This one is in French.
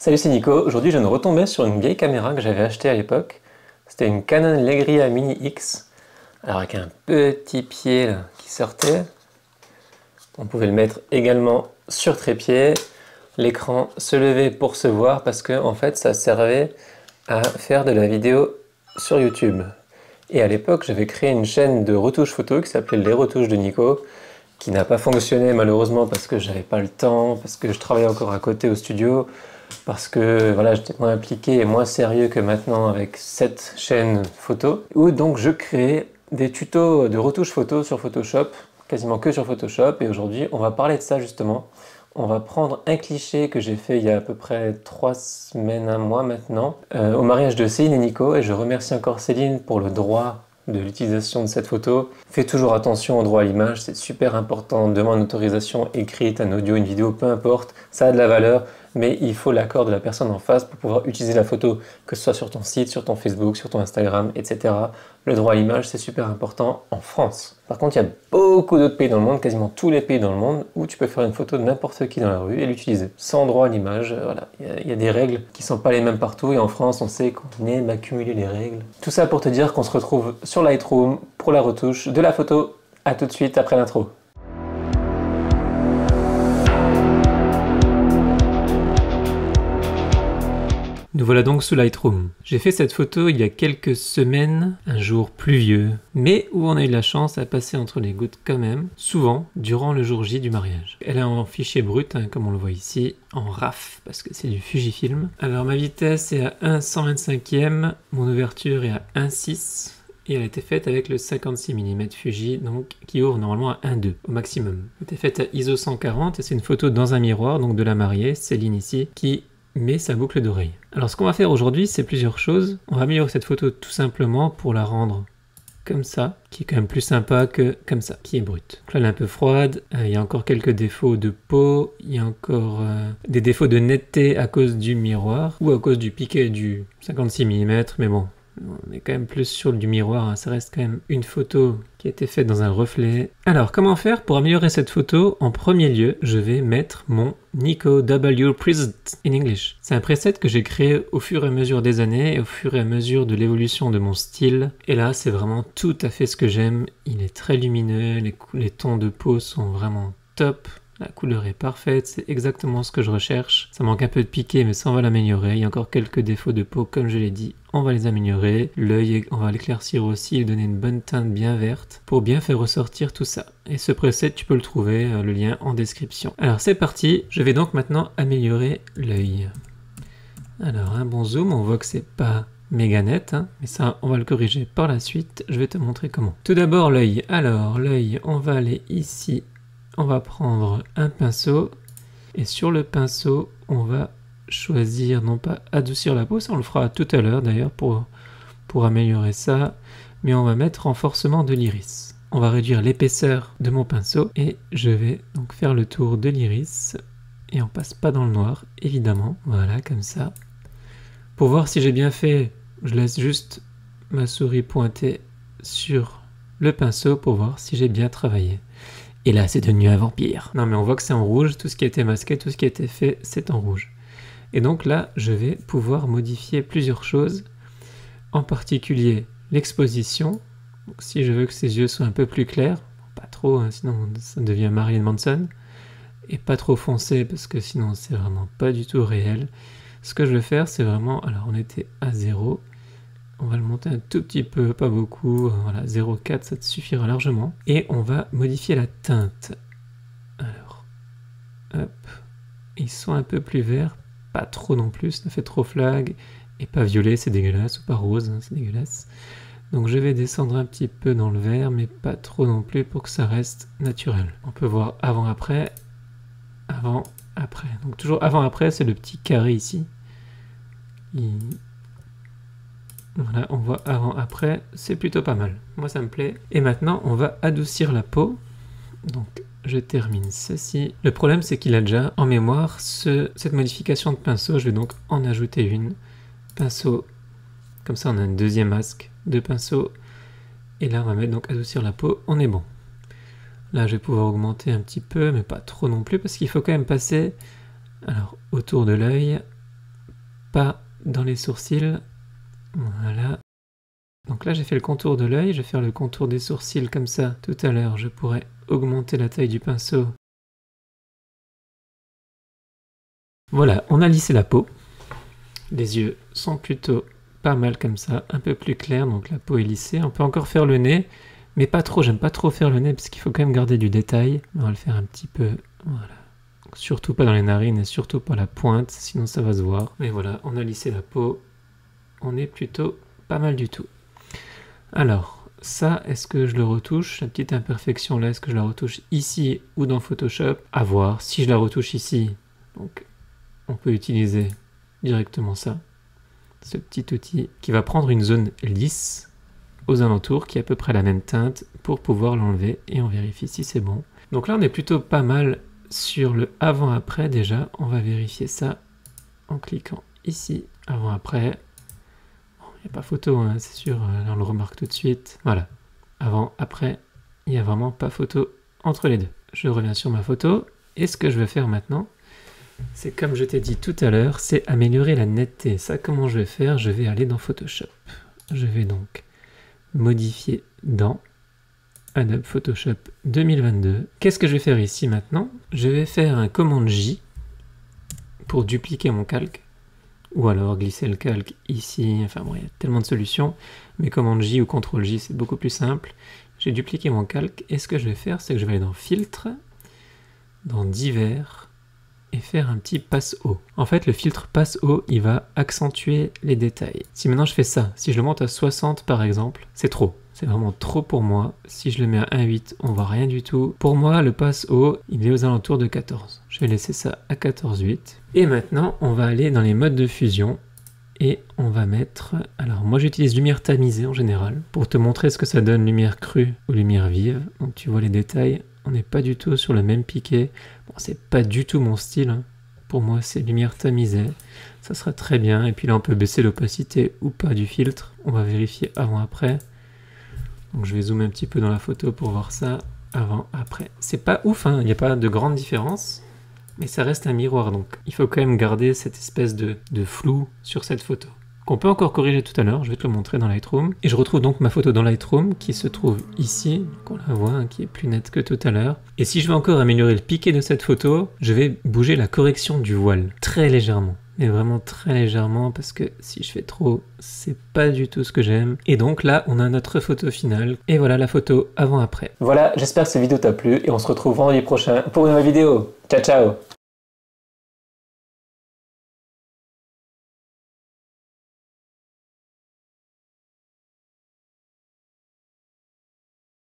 Salut, c'est Nico. Aujourd'hui, je viens de retomber sur une vieille caméra que j'avais achetée à l'époque. C'était une Canon Legria Mini X. Alors avec un petit pied là, qui sortait. On pouvait le mettre également sur trépied. L'écran se levait pour se voir parce que en fait, ça servait à faire de la vidéo sur YouTube. Et à l'époque, j'avais créé une chaîne de retouches photo qui s'appelait Les Retouches de Nico, qui n'a pas fonctionné malheureusement parce que j'avais pas le temps, parce que je travaillais encore à côté au studio, parce que voilà, j'étais moins impliqué et moins sérieux que maintenant avec cette chaîne photo, où donc je créais des tutos de retouches photo sur Photoshop, quasiment que sur Photoshop, et aujourd'hui on va parler de ça justement. On va prendre un cliché que j'ai fait il y a à peu près 3 semaines, un mois maintenant, au mariage de Céline et Nico, et je remercie encore Céline pour le droit de l'utilisation de cette photo. Fais toujours attention au droit à l'image, c'est super important. Demande une autorisation écrite, un audio, une vidéo, peu importe, ça a de la valeur, mais il faut l'accord de la personne en face pour pouvoir utiliser la photo, que ce soit sur ton site, sur ton Facebook, sur ton Instagram, etc. Le droit à l'image, c'est super important en France. Par contre, il y a beaucoup d'autres pays dans le monde, quasiment tous les pays dans le monde, où tu peux faire une photo de n'importe qui dans la rue et l'utiliser sans droit à l'image. Voilà, il y a des règles qui ne sont pas les mêmes partout, et en France, on sait qu'on aime accumuler les règles. Tout ça pour te dire qu'on se retrouve sur Lightroom pour la retouche de la photo. À tout de suite après l'intro. Nous voilà donc sous Lightroom. J'ai fait cette photo il y a quelques semaines, un jour pluvieux, mais où on a eu de la chance à passer entre les gouttes quand même, souvent durant le jour J du mariage. Elle est en fichier brut, hein, comme on le voit ici, en RAW, parce que c'est du Fujifilm. Alors ma vitesse est à 1/125e, mon ouverture est à 1/6, et elle a été faite avec le 56 mm Fuji, donc qui ouvre normalement à 1/2 au maximum. Elle a été faite à ISO 140, et c'est une photo dans un miroir, donc de la mariée, Céline ici, qui met sa boucle d'oreille. Alors ce qu'on va faire aujourd'hui, c'est plusieurs choses. On va améliorer cette photo tout simplement pour la rendre comme ça, qui est quand même plus sympa que comme ça, qui est brute. Donc là, elle est un peu froide, il y a encore quelques défauts de peau, il y a encore des défauts de netteté à cause du miroir, ou à cause du piqué du 56 mm, mais bon, on est quand même plus sur du miroir, hein. Ça reste quand même une photo qui a été faite dans un reflet. Alors, comment faire pour améliorer cette photo? En premier lieu, je vais mettre mon Nico W Preset in English. C'est un preset que j'ai créé au fur et à mesure des années et au fur et à mesure de l'évolution de mon style. Et là, c'est vraiment tout à fait ce que j'aime. Il est très lumineux, les tons de peau sont vraiment top. La couleur est parfaite, c'est exactement ce que je recherche. Ça manque un peu de piqué, mais ça on va l'améliorer. Il y a encore quelques défauts de peau, comme je l'ai dit, on va les améliorer. L'œil, on va l'éclaircir aussi et donner une bonne teinte bien verte pour bien faire ressortir tout ça. Et ce preset, tu peux le trouver, le lien en description. Alors c'est parti, je vais donc maintenant améliorer l'œil. Alors un bon zoom, on voit que c'est pas méga net, hein, mais ça on va le corriger par la suite. Je vais te montrer comment. Tout d'abord l'œil. Alors l'œil, on va aller ici. On va prendre un pinceau et sur le pinceau, on va choisir, non pas adoucir la peau, ça on le fera tout à l'heure d'ailleurs pour améliorer ça, mais on va mettre renforcement de l'iris. On va réduire l'épaisseur de mon pinceau et je vais donc faire le tour de l'iris et on passe pas dans le noir, évidemment, voilà comme ça. Pour voir si j'ai bien fait, je laisse juste ma souris pointer sur le pinceau pour voir si j'ai bien travaillé. Et là, c'est devenu un vampire. Non, mais on voit que c'est en rouge. Tout ce qui a été masqué, tout ce qui a été fait, c'est en rouge. Et donc là, je vais pouvoir modifier plusieurs choses. En particulier, l'exposition. Si je veux que ses yeux soient un peu plus clairs, pas trop, hein, sinon ça devient Marilyn Manson. Et pas trop foncé, parce que sinon c'est vraiment pas du tout réel. Ce que je vais faire, c'est vraiment... Alors, on était à 0. On va le monter un tout petit peu, pas beaucoup, voilà, 0,4 ça te suffira largement. Et on va modifier la teinte. Alors, hop, ils sont un peu plus verts, pas trop non plus, ça fait trop flag, et pas violet, c'est dégueulasse, ou pas rose, hein, c'est dégueulasse. Donc je vais descendre un petit peu dans le vert, mais pas trop non plus pour que ça reste naturel. On peut voir avant-après, avant-après. Donc toujours avant-après, c'est le petit carré ici. Voilà, on voit avant-après, c'est plutôt pas mal. Moi, ça me plaît. Et maintenant, on va adoucir la peau. Donc, je termine ceci. Le problème, c'est qu'il a déjà en mémoire cette modification de pinceau. Je vais donc en ajouter une. Pinceau. Comme ça, on a un deuxième masque de pinceau. Et là, on va mettre donc adoucir la peau. On est bon. Là, je vais pouvoir augmenter un petit peu, mais pas trop non plus, parce qu'il faut quand même passer alors, autour de l'œil. pas dans les sourcils. Voilà. Donc là j'ai fait le contour de l'œil, je vais faire le contour des sourcils comme ça. Tout à l'heure je pourrais augmenter la taille du pinceau. Voilà, on a lissé la peau. Les yeux sont plutôt pas mal comme ça, un peu plus clairs, donc la peau est lissée. On peut encore faire le nez, mais pas trop, j'aime pas trop faire le nez parce qu'il faut quand même garder du détail. On va le faire un petit peu, voilà. Surtout pas dans les narines et surtout pas la pointe, sinon ça va se voir. Mais voilà, on a lissé la peau, on est plutôt pas mal du tout. Alors, ça, est-ce que je le retouche? La petite imperfection là, est-ce que je la retouche ici ou dans Photoshop? À voir. Si je la retouche ici, donc on peut utiliser directement ça. Ce petit outil qui va prendre une zone lisse aux alentours qui est à peu près la même teinte pour pouvoir l'enlever et on vérifie si c'est bon. Donc là, on est plutôt pas mal sur le avant-après déjà. On va vérifier ça en cliquant ici, avant-après. Il n'y a pas photo, hein, c'est sûr, là on le remarque tout de suite. Voilà, avant, après, il n'y a vraiment pas photo entre les deux. Je reviens sur ma photo, et ce que je vais faire maintenant, c'est comme je t'ai dit tout à l'heure, c'est améliorer la netteté. Ça, comment je vais faire? Je vais aller dans Photoshop. Je vais donc modifier dans Adobe Photoshop 2022. Qu'est-ce que je vais faire ici maintenant? Je vais faire un commande J pour dupliquer mon calque. Ou alors glisser le calque ici, enfin bon, il y a tellement de solutions, mais commande J ou CTRL J, c'est beaucoup plus simple. J'ai dupliqué mon calque, et ce que je vais faire, c'est que je vais aller dans Filtre, dans Divers, et faire un petit passe haut. En fait, le filtre passe haut, il va accentuer les détails. Si maintenant je fais ça, si je le monte à 60 par exemple, c'est trop. C'est vraiment trop pour moi. Si je le mets à 1,8, on voit rien du tout. Pour moi, le passe haut, il est aux alentours de 14. Je vais laisser ça à 14,8. Et maintenant, on va aller dans les modes de fusion. Et on va mettre... Alors, moi, j'utilise lumière tamisée en général. Pour te montrer ce que ça donne, lumière crue ou lumière vive. Donc, tu vois les détails. On n'est pas du tout sur le même piqué. Bon, c'est pas du tout mon style, hein. Pour moi, c'est lumière tamisée. Ça sera très bien. Et puis là, on peut baisser l'opacité ou pas du filtre. On va vérifier avant-après. Donc je vais zoomer un petit peu dans la photo pour voir ça avant, après. C'est pas ouf, hein, il n'y a pas de grande différence, mais ça reste un miroir, donc il faut quand même garder cette espèce de flou sur cette photo. Qu'on peut encore corriger tout à l'heure, je vais te le montrer dans Lightroom. Et je retrouve donc ma photo dans Lightroom qui se trouve ici, qu'on la voit, hein, qui est plus nette que tout à l'heure. Et si je veux encore améliorer le piqué de cette photo, je vais bouger la correction du voile, très légèrement. Mais vraiment très légèrement, parce que si je fais trop, c'est pas du tout ce que j'aime. Et donc là, on a notre photo finale. Et voilà la photo avant-après. Voilà, j'espère que cette vidéo t'a plu et on se retrouve vendredi prochain pour une nouvelle vidéo. Ciao, ciao!